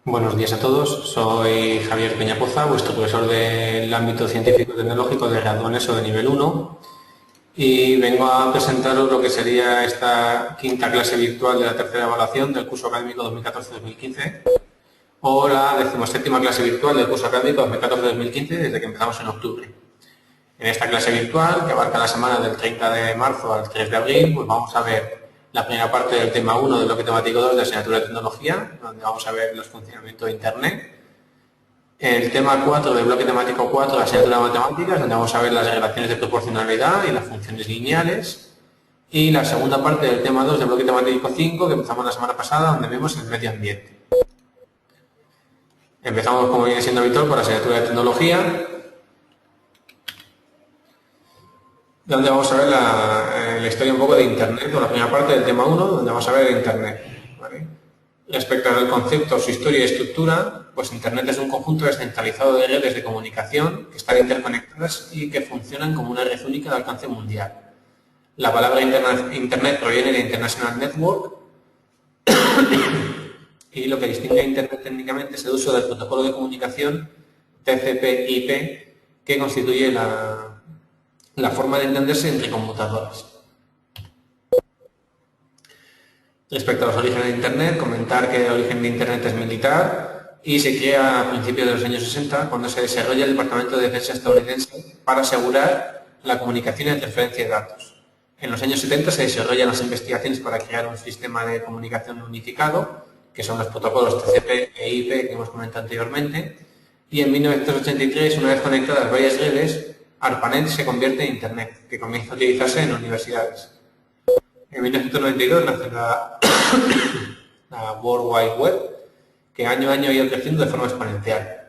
Buenos días a todos, soy Javier Peñapoza, vuestro profesor del ámbito científico-tecnológico de graduanes o de nivel 1 y vengo a presentaros lo que sería esta quinta clase virtual de la tercera evaluación del curso académico 2014-2015 o la 17ª clase virtual del curso académico 2014-2015 desde que empezamos en octubre. En esta clase virtual, que abarca la semana del 30 de marzo al 3 de abril, pues vamos a ver la primera parte del tema 1 del bloque temático 2 de asignatura de tecnología, donde vamos a ver los funcionamientos de Internet. El tema 4 del bloque temático 4 de asignatura de matemáticas, donde vamos a ver las relaciones de proporcionalidad y las funciones lineales. Y la segunda parte del tema 2 del bloque temático 5, que empezamos la semana pasada, donde vemos el medio ambiente. Empezamos, como viene siendo habitual, por la asignatura de tecnología, donde vamos a ver la historia un poco de Internet, o la primera parte del tema 1, donde vamos a ver Internet. ¿Vale? Respecto al concepto, su historia y estructura, pues Internet es un conjunto descentralizado de redes de comunicación que están interconectadas y que funcionan como una red única de alcance mundial. La palabra Internet proviene de International Network y lo que distingue a Internet técnicamente es el uso del protocolo de comunicación TCP/IP que constituye la forma de entenderse entre computadoras. Respecto a los orígenes de Internet, comentar que el origen de Internet es militar y se crea a principios de los años 60 cuando se desarrolla el Departamento de Defensa estadounidense para asegurar la comunicación y la transferencia de datos. En los años 70 se desarrollan las investigaciones para crear un sistema de comunicación unificado, que son los protocolos TCP e IP que hemos comentado anteriormente, y en 1983, una vez conectadas varias redes, ARPANET se convierte en Internet, que comienza a utilizarse en universidades. En 1992 nace la World Wide Web, que año a año ha ido creciendo de forma exponencial.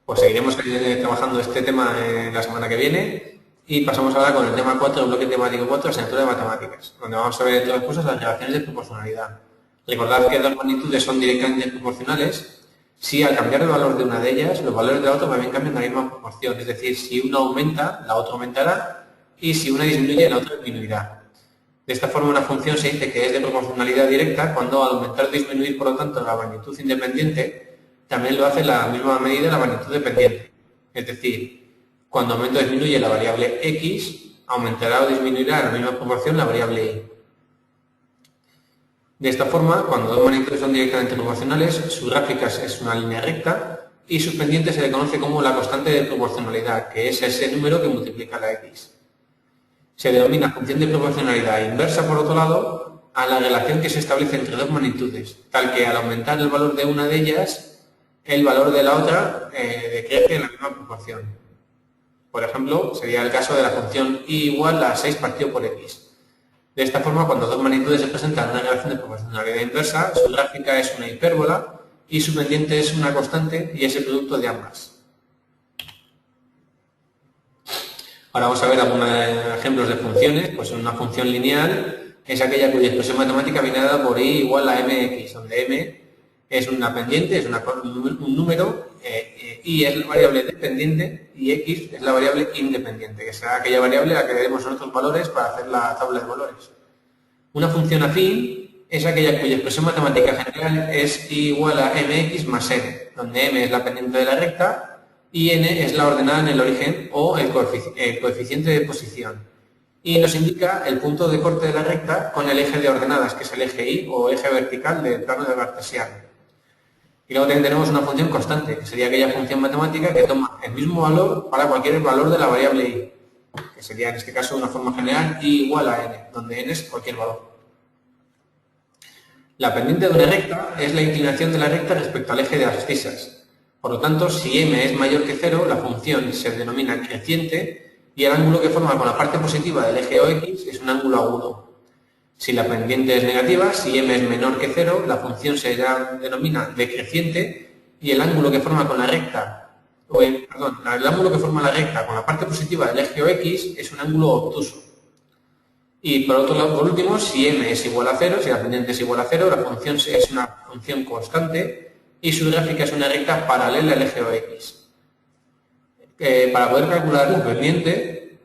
Pues seguiremos trabajando este tema la semana que viene y pasamos ahora con el tema 4, el bloque temático 4, asignatura de matemáticas, donde vamos a ver, entre otras cosas, las relaciones de proporcionalidad. Recordad que dos magnitudes son directamente proporcionales si al cambiar el valor de una de ellas, los valores de la otra también cambian la misma proporción. Es decir, si una aumenta, la otra aumentará, y si una disminuye, la otra disminuirá. De esta forma, una función se dice que es de proporcionalidad directa cuando al aumentar o disminuir, por lo tanto, la magnitud independiente, también lo hace la misma medida la magnitud dependiente. Es decir, cuando aumenta o disminuye la variable x, aumentará o disminuirá en la misma proporción la variable y. De esta forma, cuando dos magnitudes son directamente proporcionales, su gráfica es una línea recta y sus pendientes se le conoce como la constante de proporcionalidad, que es ese número que multiplica la x. Se denomina función de proporcionalidad inversa, por otro lado, a la relación que se establece entre dos magnitudes, tal que al aumentar el valor de una de ellas, el valor de la otra decrece en la misma proporción. Por ejemplo, sería el caso de la función y igual a 6 partido por x. De esta forma, cuando dos magnitudes se presentan en una relación de proporcionalidad inversa, su gráfica es una hipérbola y su pendiente es una constante y es el producto de ambas. Ahora vamos a ver algunos ejemplos de funciones. Pues una función lineal es aquella cuya expresión matemática viene dada por y igual a mx, donde m es una pendiente, es un número, y es la variable dependiente y x es la variable independiente, que será aquella variable a la que le demos otros valores para hacer la tabla de valores. Una función afín es aquella cuya expresión matemática general es y igual a mx más n, donde m es la pendiente de la recta y n es la ordenada en el origen o el coeficiente de posición. Y nos indica el punto de corte de la recta con el eje de ordenadas, que es el eje y o eje vertical del plano de cartesiano. Y luego también tenemos una función constante, que sería aquella función matemática que toma el mismo valor para cualquier valor de la variable y, que sería en este caso una forma general y igual a n, donde n es cualquier valor. La pendiente de una recta es la inclinación de la recta respecto al eje de las abscisas. Por lo tanto, si m es mayor que 0, la función se denomina creciente y el ángulo que forma con la parte positiva del eje OX es un ángulo agudo. Si la pendiente es negativa, si m es menor que 0, la función se denomina decreciente y el ángulo que forma con la recta, el ángulo que forma la recta con la parte positiva del eje OX es un ángulo obtuso. Y por otro lado, por último, si m es igual a 0, si la pendiente es igual a 0, la función es una función constante y su gráfica es una recta paralela al eje OX. Para poder calcular la pendiente,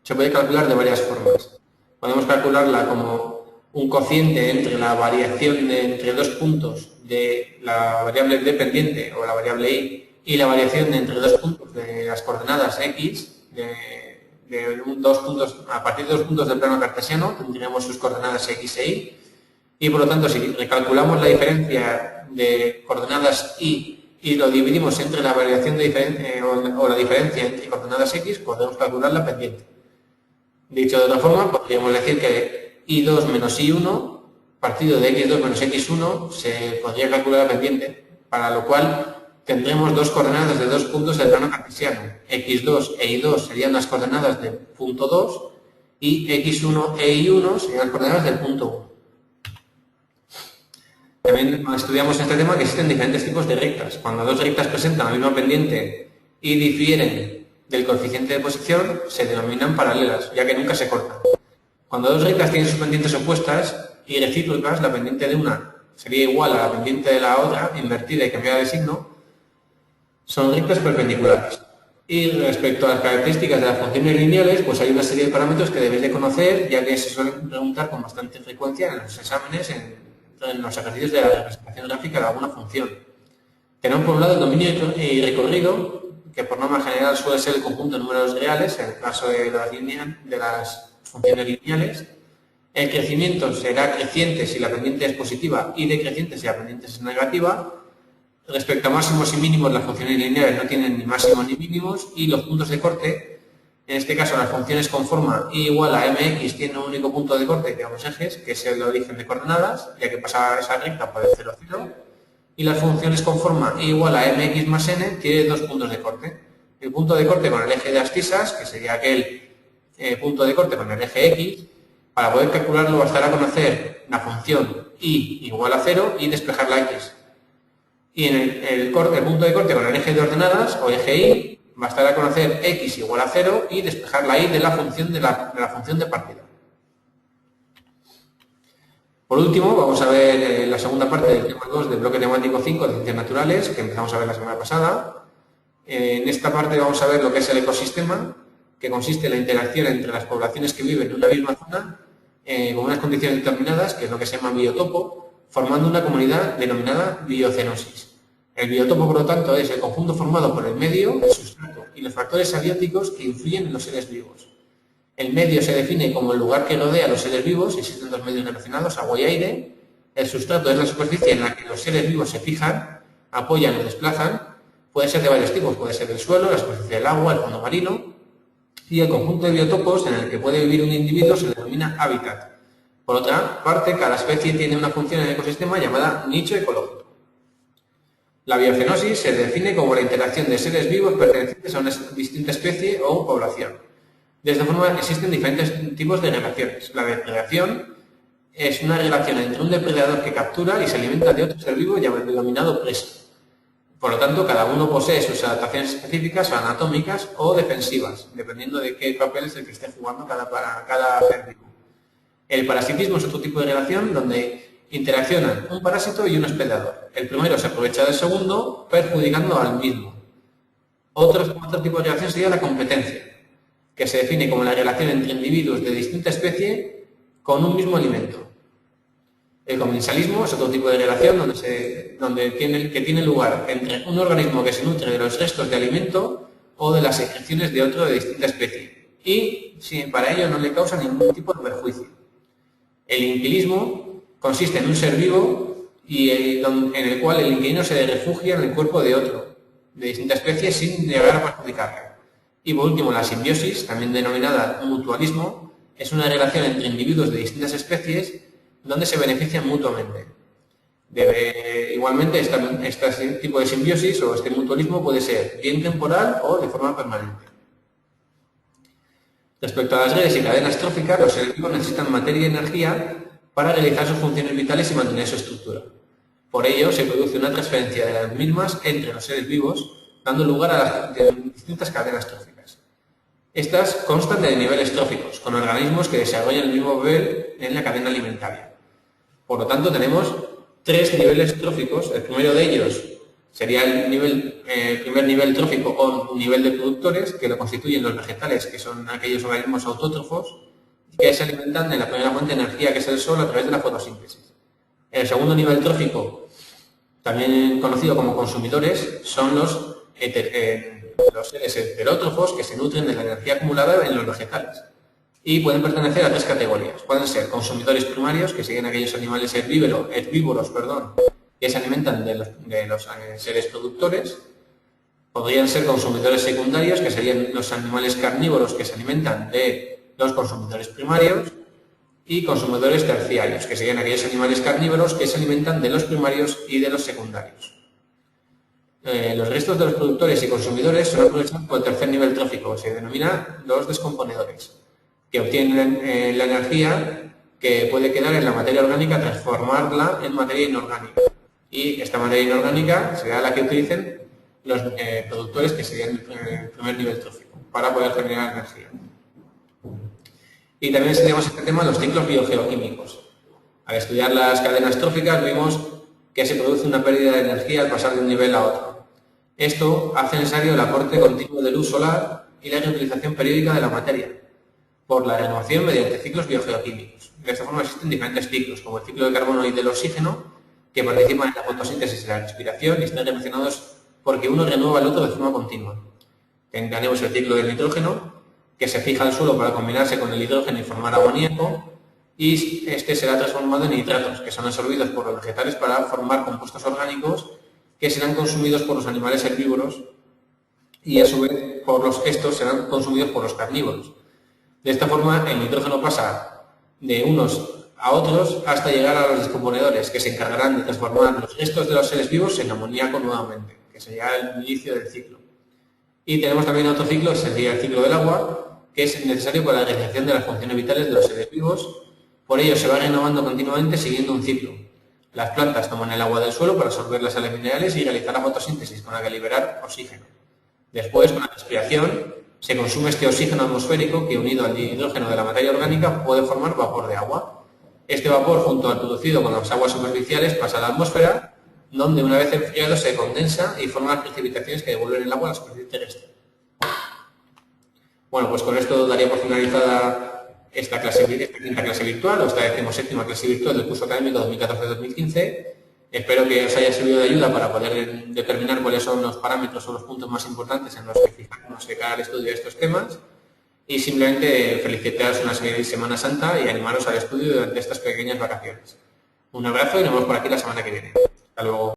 se puede calcular de varias formas. Podemos calcularla como un cociente entre la variación entre dos puntos de la variable dependiente o la variable y la variación entre dos puntos de las coordenadas x, dos puntos, a partir de dos puntos del plano cartesiano tendríamos sus coordenadas x e y por lo tanto si recalculamos la diferencia de coordenadas y lo dividimos entre la variación de diferencia o la diferencia entre coordenadas x, podemos calcular la pendiente. Dicho de otra forma, podríamos decir que y2 menos y1 partido de x2 menos x1 se podría calcular la pendiente, para lo cual tendremos dos coordenadas de dos puntos del plano cartesiano. x2 e y2 serían las coordenadas del punto 2 y x1 e y1 serían las coordenadas del punto 1. También estudiamos en este tema que existen diferentes tipos de rectas. Cuando dos rectas presentan la misma pendiente y difieren del coeficiente de posición, se denominan paralelas, ya que nunca se cortan. Cuando dos rectas tienen sus pendientes opuestas y recíprocas, la pendiente de una sería igual a la pendiente de la otra, invertida y cambiada de signo, son rectas perpendiculares. Y respecto a las características de las funciones lineales, pues hay una serie de parámetros que debéis de conocer, ya que se suelen preguntar con bastante frecuencia en los exámenes, en los ejercicios de la representación gráfica de alguna función. Tenemos por un lado el dominio y recorrido, que por norma general suele ser el conjunto de números reales, en el caso de las funciones lineales. El crecimiento será creciente si la pendiente es positiva y decreciente si la pendiente es negativa. Respecto a máximos y mínimos, las funciones lineales no tienen ni máximos ni mínimos y los puntos de corte, en este caso las funciones con forma y igual a mx tienen un único punto de corte de ambos ejes, que es el origen de coordenadas, ya que pasa esa recta por el 0, 0, y las funciones con forma y igual a mx más n tiene dos puntos de corte. El punto de corte con el eje de abscisas, que sería aquel punto de corte con el eje x. Para poder calcularlo bastará conocer la función y igual a 0 y despejar la x. Y en el punto de corte con el eje de ordenadas o eje y, bastará conocer x igual a 0 y despejar la y de la función de función de partida. Por último, vamos a ver la segunda parte del tema 2 del bloque temático 5 de ciencias naturales, que empezamos a ver la semana pasada. En esta parte vamos a ver lo que es el ecosistema, que consiste en la interacción entre las poblaciones que viven en una misma zona con unas condiciones determinadas, que es lo que se llama biotopo, formando una comunidad denominada biocenosis. El biotopo, por lo tanto, es el conjunto formado por el medio, el sustrato y los factores abióticos que influyen en los seres vivos. El medio se define como el lugar que rodea a los seres vivos, existen dos medios relacionados, agua y aire. El sustrato es la superficie en la que los seres vivos se fijan, apoyan o desplazan. Puede ser de varios tipos, puede ser el suelo, la superficie del agua, el fondo marino. Y el conjunto de biotopos en el que puede vivir un individuo se denomina hábitat. Por otra parte, cada especie tiene una función en el ecosistema llamada nicho ecológico. La biocenosis se define como la interacción de seres vivos pertenecientes a una distinta especie o población. De esta forma existen diferentes tipos de relaciones. La depredación es una relación entre un depredador que captura y se alimenta de otro ser vivo denominado presa. Por lo tanto, cada uno posee sus adaptaciones específicas o anatómicas o defensivas, dependiendo de qué papel es el que esté jugando cada ser vivo. El parasitismo es otro tipo de relación donde interaccionan un parásito y un hospedador. El primero se aprovecha del segundo, perjudicando al mismo. Otro tipo de relación sería la competencia, que se define como la relación entre individuos de distinta especie con un mismo alimento. El comensalismo es otro tipo de relación que tiene lugar entre un organismo que se nutre de los restos de alimento o de las secreciones de otro de distinta especie y para ello no le causa ningún tipo de perjuicio. El inquilismo consiste en un ser vivo en el cual el inquilino se refugia en el cuerpo de otro de distinta especie sin llegar a perjudicarle. Y por último, la simbiosis, también denominada mutualismo, es una relación entre individuos de distintas especies donde se benefician mutuamente. Igualmente, este tipo de simbiosis o este mutualismo puede ser bien temporal o de forma permanente. Respecto a las redes y cadenas tróficas, los seres vivos necesitan materia y energía para realizar sus funciones vitales y mantener su estructura. Por ello, se produce una transferencia de las mismas entre los seres vivos, dando lugar a las distintas cadenas tróficas. Estas constan de niveles tróficos, con organismos que desarrollan el mismo papel en la cadena alimentaria. Por lo tanto, tenemos tres niveles tróficos. El primero de ellos sería el primer nivel trófico o nivel de productores, que lo constituyen los vegetales, que son aquellos organismos autótrofos que se alimentan de la primera fuente de energía, que es el sol, a través de la fotosíntesis. El segundo nivel trófico también conocido como consumidores, son los seres heterótrofos que se nutren de la energía acumulada en los vegetales. Y pueden pertenecer a tres categorías. Pueden ser consumidores primarios, que siguen aquellos animales herbívoros, que se alimentan de los seres productores. Podrían ser consumidores secundarios, que serían los animales carnívoros que se alimentan de los consumidores primarios. Y consumidores terciarios, que serían aquellos animales carnívoros que se alimentan de los primarios y de los secundarios. Los restos de los productores y consumidores son aprovechados por el tercer nivel trófico, que se denomina los descomponedores, que obtienen la energía que puede quedar en la materia orgánica, transformarla en materia inorgánica. Y esta materia inorgánica será la que utilicen los productores, que serían el primer nivel trófico, para poder generar energía. Y también estudiamos este tema los ciclos biogeoquímicos. Al estudiar las cadenas tróficas vimos que se produce una pérdida de energía al pasar de un nivel a otro. Esto hace necesario el aporte continuo de luz solar y la reutilización periódica de la materia, por la renovación mediante ciclos biogeoquímicos. De esta forma existen diferentes ciclos, como el ciclo del carbono y del oxígeno, que participan en la fotosíntesis y la respiración y están relacionados porque uno renueva al otro de forma continua. Tenemos el ciclo del nitrógeno, que se fija al suelo para combinarse con el hidrógeno y formar amoníaco, y este será transformado en nitratos, que son absorbidos por los vegetales para formar compuestos orgánicos que serán consumidos por los animales herbívoros y a su vez estos serán consumidos por los carnívoros. De esta forma el nitrógeno pasa de unos a otros hasta llegar a los descomponedores, que se encargarán de transformar los restos de los seres vivos en amoníaco nuevamente, que sería el inicio del ciclo. Y tenemos también otro ciclo, que sería el ciclo del agua, que es necesario para la realización de las funciones vitales de los seres vivos. Por ello se va renovando continuamente siguiendo un ciclo. Las plantas toman el agua del suelo para absorber las sales minerales y realizar la fotosíntesis, con la que liberar oxígeno. Después, con la respiración, se consume este oxígeno atmosférico que, unido al hidrógeno de la materia orgánica, puede formar vapor de agua. Este vapor, junto al producido con las aguas superficiales, pasa a la atmósfera, donde una vez enfriado se condensa y forma las precipitaciones que devuelven el agua a la superficie terrestre. Bueno, pues con esto daría por finalizada esta quinta clase virtual, o esta 17ª clase virtual del curso académico 2014-2015. Espero que os haya servido de ayuda para poder determinar cuáles son los parámetros o los puntos más importantes en los que fijarnos de cara al estudio de estos temas. Y simplemente felicitaros una Semana Santa y animaros al estudio durante estas pequeñas vacaciones. Un abrazo y nos vemos por aquí la semana que viene. Hasta luego.